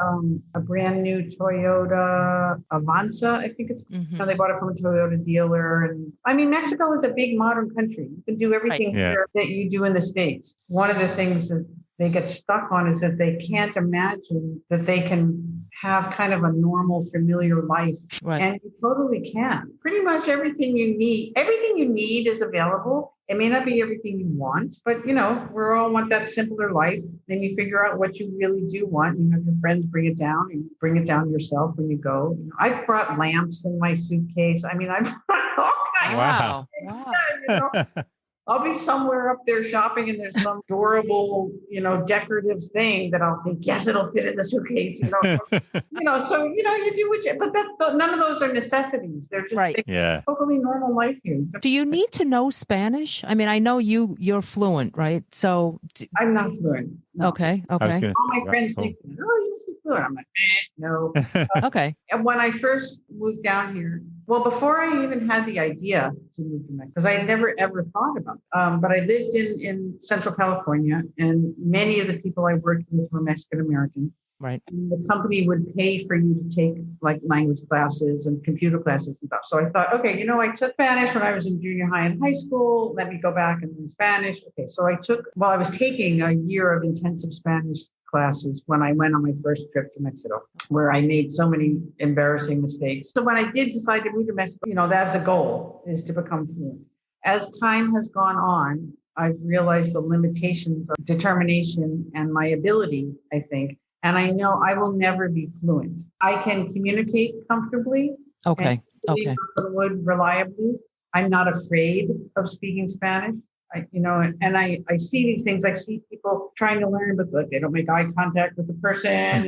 a brand new Toyota Avanza, I think it's. You know, they bought it from a Toyota dealer, and I mean, Mexico is a big modern country. You can do everything here that you do in the States. One of the things that they get stuck on is that they can't imagine that they can have kind of a normal, familiar life. Right. And you totally can. Pretty much everything you need is available. It may not be everything you want, but you know, we all want that simpler life. Then you figure out what you really do want. You have your friends bring it down, and you bring it down yourself when you go. You know, I've brought lamps in my suitcase. I mean, I've brought all kinds. Wow. You know? I'll be somewhere up there shopping and there's some adorable, you know, decorative thing that I'll think, yes, it'll fit in the suitcase. You know, so, you know, you do what you, but none of those are necessities. They're just totally normal life here. Do you need to know Spanish? I mean, I know you're fluent, right? So I'm not fluent. No. Okay. All my friends think, oh, you must be fluent. I'm like, no. Okay. And when I first moved down here, well, before I even had the idea to move to Mexico, because I had never, ever thought about it. But I lived in Central California, and many of the people I worked with were Mexican American. Right. And the company would pay for you to take like language classes and computer classes and stuff. So I thought, okay, you know, I took Spanish when I was in junior high and high school. Let me go back and learn Spanish. Okay. So I was taking a year of intensive Spanish classes when I went on my first trip to Mexico, where I made so many embarrassing mistakes. So when I did decide to move to Mexico, you know, that's the goal, is to become fluent. As time has gone on, I've realized the limitations of determination and my ability, I think. And I know I will never be fluent. I can communicate comfortably. Okay. Reliably. I'm not afraid of speaking Spanish. I see these things. I see people trying to learn, but they don't make eye contact with the person.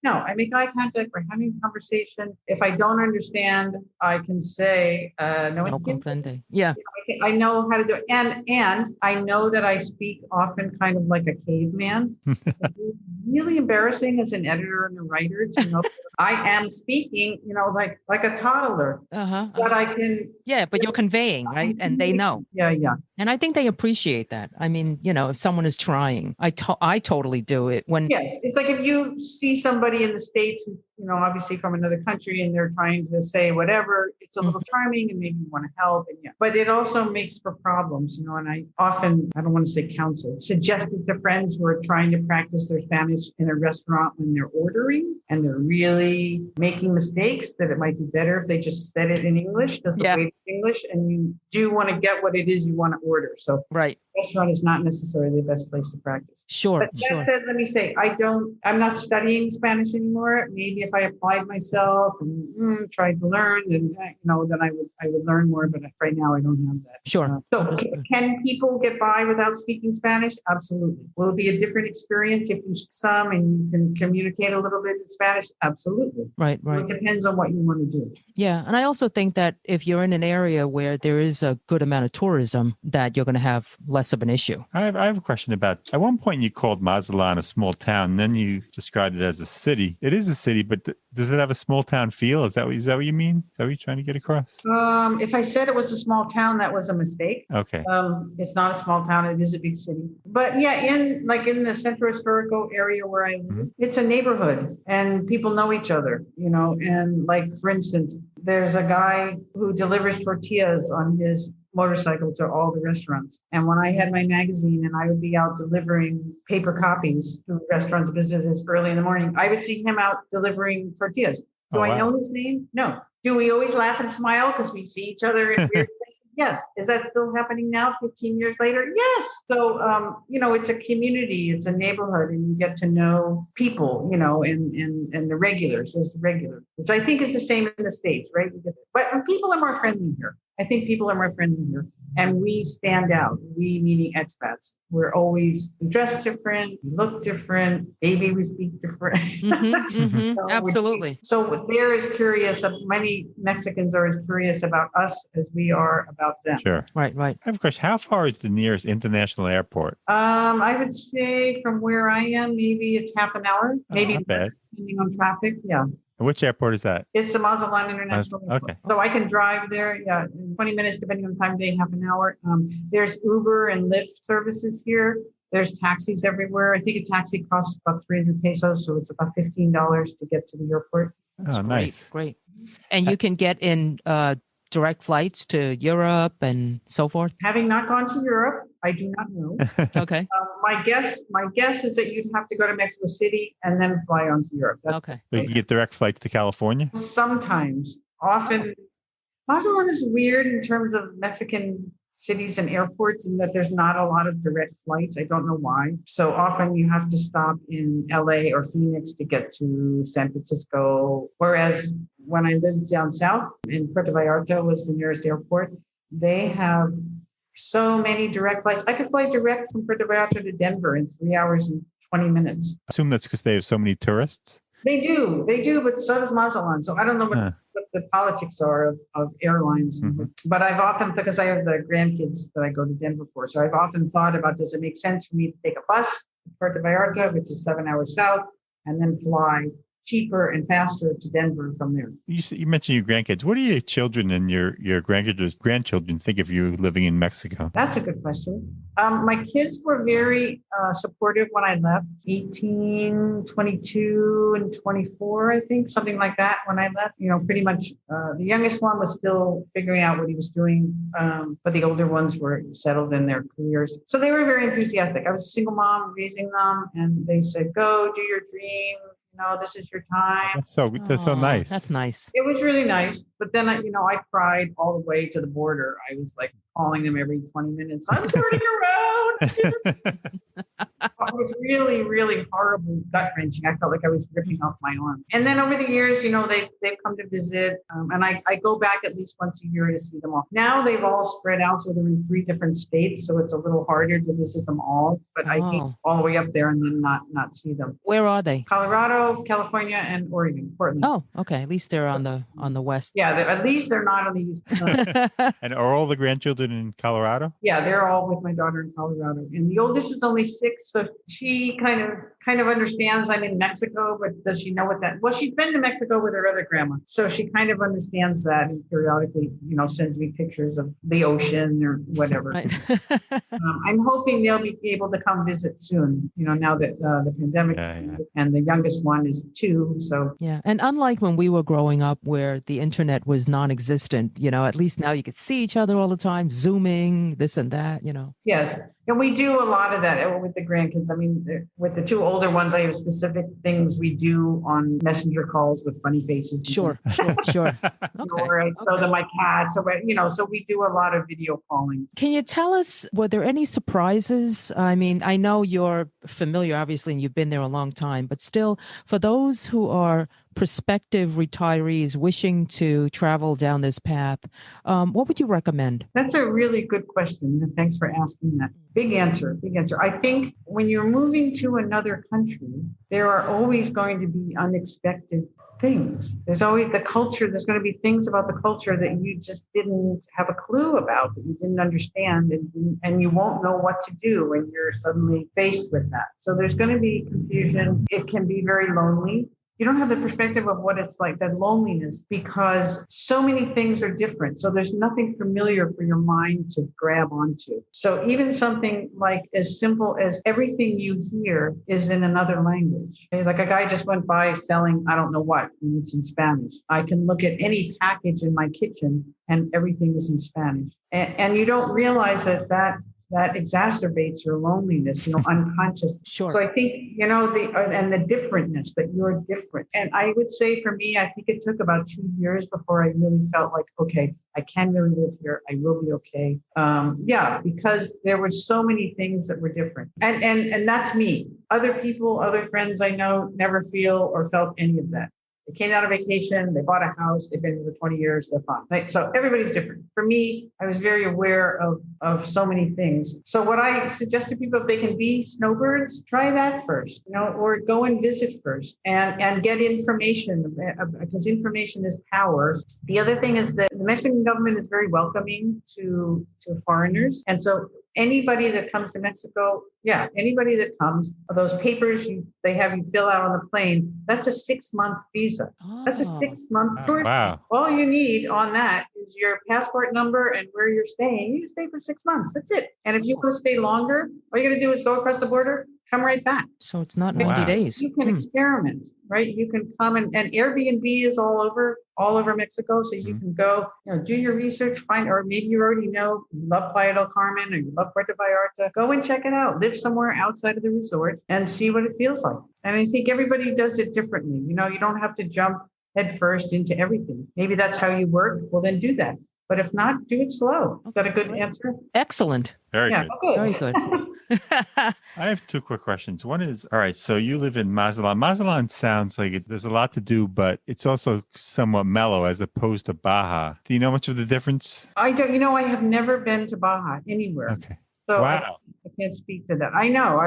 No, I make eye contact. We're having a conversation. If I don't understand, I can say, no comprende. Yeah. I know how to do it. And I know that I speak often kind of like a caveman. It's really embarrassing as an editor and a writer to know I am speaking, you know, like a toddler. But I can. Yeah, but you're conveying, right? And they know. Yeah. And I think they appreciate that. I mean, you know, if someone is trying, I totally do it when. Yes, it's like if you see somebody in the States who, you know, obviously from another country, and they're trying to say whatever, it's a little charming and maybe you want to help. And but it also makes for problems, you know, and I don't want to say counsel, suggested to friends who are trying to practice their Spanish in a restaurant when they're ordering and they're really making mistakes, that it might be better if they just said it in English, just the way it's English, and you do want to get what it is you want to order. So restaurant is not necessarily the best place to practice. Sure. But that said, let me say, I'm not studying Spanish anymore. Maybe if I applied myself and tried to learn, then I would learn more. But right now I don't have that. Sure. So can people get by without speaking Spanish? Absolutely. Will it be a different experience if you speak some and you can communicate a little bit in Spanish? Absolutely. Right. So it depends on what you want to do. Yeah. And I also think that if you're in an area where there is a good amount of tourism, that you're going to have less of an issue. I have a question about, at one point you called Mazatlan a small town, and then you described it as a city. It is a city, but does it have a small town feel? Is that what you mean? Is that what you're trying to get across? If I said it was a small town, that was a mistake. Okay. It's not a small town. It is a big city. But yeah, in the Central Historical area where I live, it's a neighborhood and people know each other, you know, and like, for instance, there's a guy who delivers tortillas on his motorcycle to all the restaurants. And when I had my magazine and I would be out delivering paper copies to restaurants, businesses early in the morning, I would see him out delivering tortillas. Do I know his name? No. Do we always laugh and smile because we see each other in weird places? Yes. Is that still happening now, 15 years later? Yes. So, it's a community, it's a neighborhood, and you get to know people, you know, and the regulars. There's the regulars, which I think is the same in the States, right? But people are more friendly here. I think people are more friendly here. And we stand out, we meaning expats. We're always dressed different, we look different, maybe we speak different. Absolutely. So they're as curious, many Mexicans are as curious about us as we are about them. Sure. Right. I have a question. How far is the nearest international airport? I would say from where I am, maybe it's half an hour, maybe not less, bad. depending on traffic. Yeah. Which airport is that? It's the Mazatlan International Airport. Okay. So I can drive there, in 20 minutes, depending on the time of day, half an hour. There's Uber and Lyft services here. There's taxis everywhere. I think a taxi costs about 300 pesos, so it's about $15 to get to the airport. Oh, nice. Great. And you can get in direct flights to Europe and so forth? Having not gone to Europe, I do not know. Okay. My guess is that you'd have to go to Mexico City and then fly on to Europe. Okay. So you can get direct flights to California? Sometimes. Often. Mazatlan is weird in terms of Mexican cities and airports in that there's not a lot of direct flights. I don't know why. So often you have to stop in LA or Phoenix to get to San Francisco. Whereas when I lived down south in Puerto Vallarta was the nearest airport, they have so many direct flights. I could fly direct from Puerto Vallarta to Denver in 3 hours and 20 minutes. I assume that's because they have so many tourists? They do, but so does Mazatlan. So I don't know what the politics are of airlines. Mm-hmm. But I've often, because I have the grandkids that I go to Denver for, so I've often thought about, does it make sense for me to take a bus to Puerto Vallarta, which is 7 hours south, and then fly cheaper and faster to Denver from there? You mentioned your grandkids. What do your children and your grandchildren think of you living in Mexico? That's a good question. My kids were very supportive when I left, 18, 22, and 24, I think, something like that when I left. You know, pretty much the youngest one was still figuring out what he was doing, but the older ones were settled in their careers. So they were very enthusiastic. I was a single mom raising them, and they said, go do your dream. No, this is your time. That's so nice. That's nice. It was really nice. But then, I cried all the way to the border. I was like calling them every 20 minutes. I'm turning around. It was really, really horrible, gut wrenching. I felt like I was ripping off my arm. And then over the years, they've come to visit. And I go back at least once a year to see them all. Now they've all spread out. So they're in 3 different states. So it's a little harder to visit them all. But I came all the way up there and then not see them. Where are they? Colorado, California, and Oregon, Portland. Oh, okay. At least they're on the west. Yeah, at least they're not on the east. And are all the grandchildren in Colorado? Yeah, they're all with my daughter in Colorado. And the oldest is only 6, so she kind of understands I'm in Mexico, but does she know what that? Well, she's been to Mexico with her other grandma, so she kind of understands that, and periodically, sends me pictures of the ocean or whatever. Right. I'm hoping they'll be able to come visit soon. Now that the pandemic and the youngest one is 2, so yeah. And unlike when we were growing up, where the internet was non-existent, at least now you could see each other all the time, Zooming, this and that. Yes. And we do a lot of that with the grandkids. I mean, with the 2 older ones, I have specific things we do on messenger calls with funny faces. Sure. Okay. Or I show them my cats. So we do a lot of video calling. Can you tell us, were there any surprises? I mean, I know you're familiar, obviously, and you've been there a long time, but still, for those who are prospective retirees wishing to travel down this path, what would you recommend? That's a really good question. Thanks for asking that. Big answer. I think when you're moving to another country, there are always going to be unexpected things. There's always the culture. There's going to be things about the culture that you just didn't have a clue about, that you didn't understand, and you won't know what to do when you're suddenly faced with that. So there's going to be confusion. It can be very lonely. You don't have the perspective of what it's like, that loneliness, because so many things are different. So there's nothing familiar for your mind to grab onto. So even something like as simple as everything you hear is in another language. Like a guy just went by selling, I don't know what, and it's in Spanish. I can look at any package in my kitchen and everything is in Spanish. And you don't realize that exacerbates your loneliness, unconscious. Sure. So I think, the differentness, that you're different. And I would say for me, I think it took about 2 years before I really felt like, okay, I can really live here. I will be okay. Because there were so many things that were different. And that's me. Other people, other friends I know never feel or felt any of that. They came out of vacation, they bought a house, they've been here for 20 years, they're fine. Right? So everybody's different. For me, I was very aware of so many things. So what I suggest to people, if they can be snowbirds, try that first, or go and visit first and get information, because information is power. The other thing is that the Mexican government is very welcoming to foreigners. And so anybody that comes to Mexico, anybody that comes, those papers they have you fill out on the plane, that's a 6-month visa. That's a 6-month tour. Wow. All you need on that is your passport number and where you're staying. You stay for 6 months. That's it. And if you want to stay longer, all you got to do is go across the border, come right back. So it's not 90 days. You can experiment, right? You can come and Airbnb is all over Mexico. So you can go, do your research, or maybe you already know, you love Playa del Carmen or you love Puerto Vallarta. Go and check it out. Live somewhere outside of the resort and see what it feels like. And I think everybody does it differently. You don't have to jump headfirst into everything. Maybe that's how you work. Well, then do that. But if not, do it slow. Is that a good answer? Excellent. Very good. Good. Very good. I have 2 quick questions. One is, all right, so you live in Mazatlan. Mazatlan sounds like there's a lot to do, but it's also somewhat mellow as opposed to Baja. Do you know much of the difference? I don't, I have never been to Baja anywhere. Okay. So Wow. I can't speak to that. I know.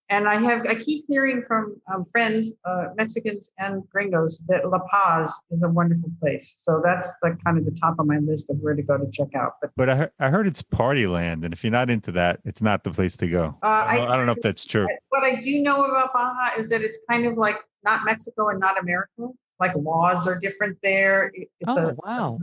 I keep hearing from friends, Mexicans and gringos, that La Paz is a wonderful place. So that's kind of the top of my list of where to go to check out. But I heard it's party land, and if you're not into that, it's not the place to go. I don't know if that's true. What I do know about Baja is that it's kind of like not Mexico and not America. Like laws are different there. Wow.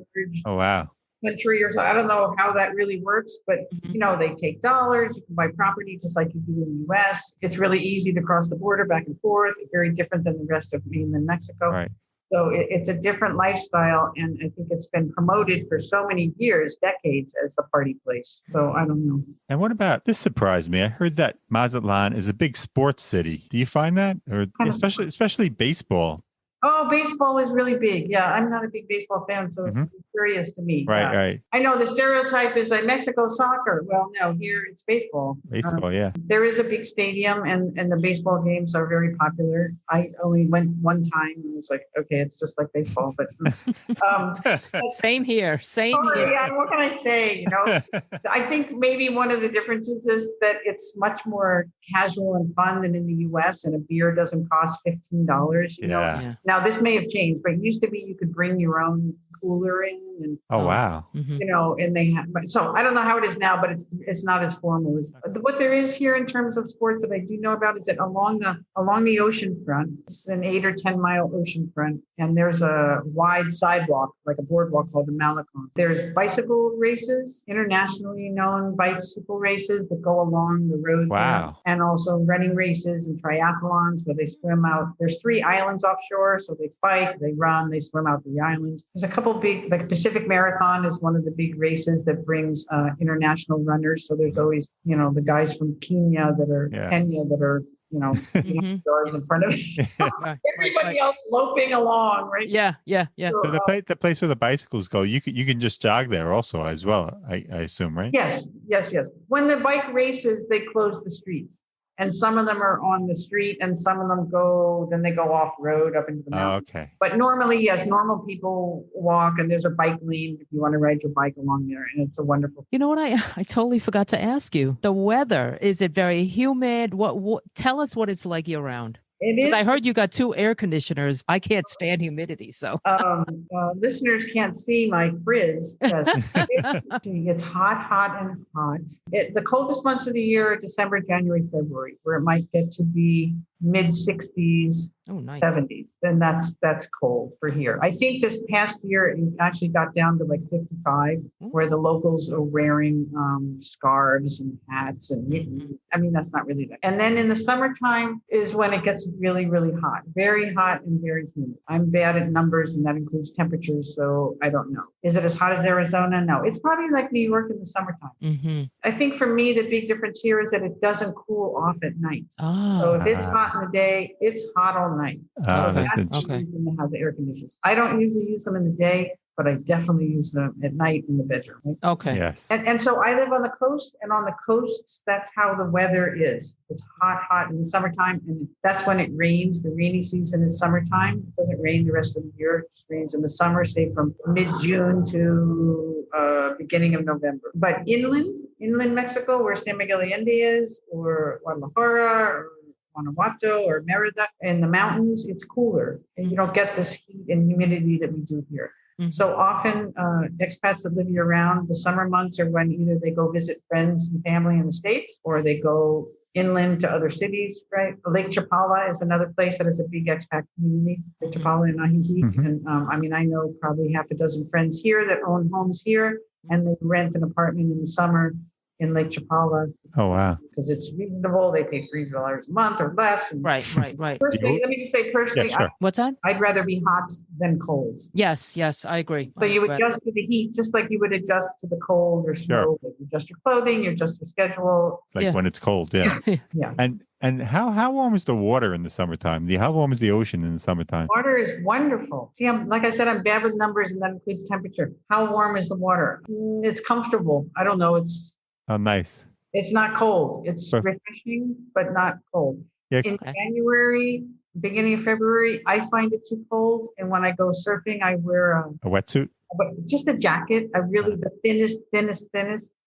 Oh, wow. Country or so. I don't know how that really works, but they take dollars. You can buy property just like you do in the US. It's really easy to cross the border back and forth. It's very different than the rest of mainland Mexico. Right. So it's a different lifestyle. And I think it's been promoted for so many years, decades, as a party place. So I don't know. And what about, this surprised me. I heard that Mazatlan is a big sports city. Do you find that? Or especially baseball? Oh, baseball is really big. Yeah, I'm not a big baseball fan, so it's curious to me. Right. I know the stereotype is like Mexico soccer. Well, no, here it's baseball. Baseball, yeah. There is a big stadium, and the baseball games are very popular. I only went one time, and was like, okay, it's just like baseball. But Same here. Here. Yeah, what can I say? I think maybe one of the differences is that it's much more casual and fun than in the U.S. And a beer doesn't cost $15. You know. Now, this may have changed, but it used to be you could bring your own cooler in. And, wow. And they have, so I don't know how it is now, but it's not as formal as what there is here in terms of sports that I do know about is that along the ocean front, it's an 8 or 10 mile ocean front, and there's a wide sidewalk, like a boardwalk called the Malecon. There's bicycle races, internationally known bicycle races that go along the road. Wow. There, and also running races and triathlons where they swim out. There's 3 islands offshore, so they bike, they run, they swim out the islands. There's a couple big, like Pacific Marathon is one of the big races that brings international runners. So there's always, the guys from Kenya that are doors in front of everybody else loping along, right? Yeah. So the place where the bicycles go, you can just jog there also as well, I assume, right? Yes. When the bike races, they close the streets. And some of them are on the street and some of them go off road up into the mountains. Okay. But normally, yes, normal people walk and there's a bike lane if you want to ride your bike along there. And it's a wonderful. You know what? I totally forgot to ask you. The weather, is it very humid? What tell us what it's like year round. It is. I heard you got 2 air conditioners. I can't stand humidity, so. Listeners can't see my frizz. Yes. It's hot and hot. The coldest months of the year are December, January, February, where it might get to be mid 60s, nice. 70s. Then that's cold for here. I think this past year it actually got down to like 55, where the locals are wearing scarves and hats and mittens. I mean, that's not really that. And then in the summertime is when it gets really, really hot, very hot and very humid. I'm bad at numbers, and that includes temperatures, so I don't know. Is it as hot as Arizona? No, it's probably like New York in the summertime. I think for me, the big difference here is that it doesn't cool off at night. So if it's hot in the day, it's hot all night. So that's the reason to have the air conditioners. I don't usually use them in the day. but I definitely use them at night in the bedroom. Right? Okay. Yes. And so I live on the coast, and on the coasts, that's how the weather is. It's hot in the summertime, and that's when it rains. The rainy season is summertime. It doesn't rain the rest of the year. It just rains in the summer, say from mid-June to beginning of November. But inland Mexico, where San Miguel Allende is, or Guadalajara, or Guanajuato or Merida, in the mountains, it's cooler, and you don't get this heat and humidity that we do here. Mm-hmm. So often expats that live year round, the summer months are when either they go visit friends and family in the States, or they go inland to other cities, right? Lake Chapala is another place that is a big expat community, Lake Chapala and Ajijic. Mm-hmm. And I know probably half a dozen friends here that own homes here, and they rent an apartment in the summer in Lake Chapala. Oh, wow. Because it's reasonable. They pay $3 a month or less. And right. Personally, let me just say personally, yeah, sure. What's that? I'd rather be hot than cold. Yes, I agree. So you adjust to the heat, just like you would adjust to the cold or snow. Sure. Like you adjust your clothing, you adjust your schedule. Like when it's cold, yeah. Yeah. And how warm is the water in the summertime? How warm is the ocean in the summertime? Water is wonderful. See, like I said, I'm bad with numbers, and that includes temperature. How warm is the water? It's comfortable. I don't know. Oh, nice. It's not cold. It's refreshing, but not cold. Yeah. In January, beginning of February, I find it too cold. And when I go surfing, I wear a wetsuit. Just a jacket. The thinnest.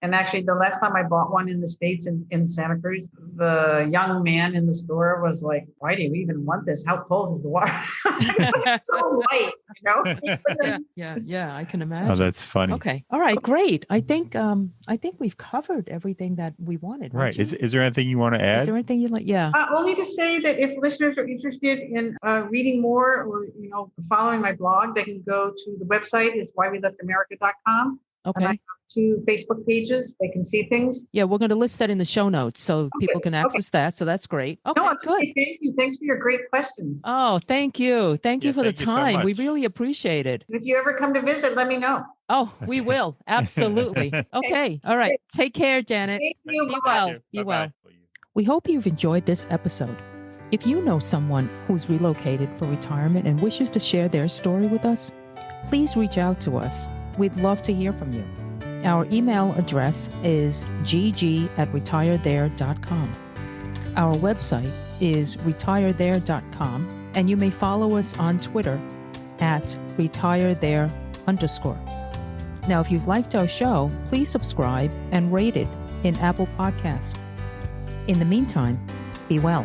And actually, the last time I bought one in the States in Santa Cruz, the young man in the store was like, "Why do you even want this? How cold is the water?" It's so light, Yeah, I can imagine. Oh, that's funny. Okay, all right, great. I think we've covered everything that we wanted. Right? Is there anything you want to add? Is there anything you like? Yeah. Only to say that if listeners are interested in reading more or following my blog, they can go to the website is whyweLeftAmerica.com. Okay. And I have 2 Facebook pages. They can see things. Yeah, we're going to list that in the show notes so people can access that. So that's great. Okay, no, it's good. Thank you. Thanks for your great questions. Oh, thank you. Thank you for the time. We really appreciate it. If you ever come to visit, let me know. Oh, we will. Absolutely. Okay. All right. Take care, Janet. Thank you. Be well. Be well. We hope you've enjoyed this episode. If you know someone who's relocated for retirement and wishes to share their story with us, please reach out to us. We'd love to hear from you. Our email address is gg@retirethere.com. Our website is retirethere.com, and you may follow us on Twitter @retirethere_. Now, if you've liked our show, please subscribe and rate it in Apple Podcasts. In the meantime, be well.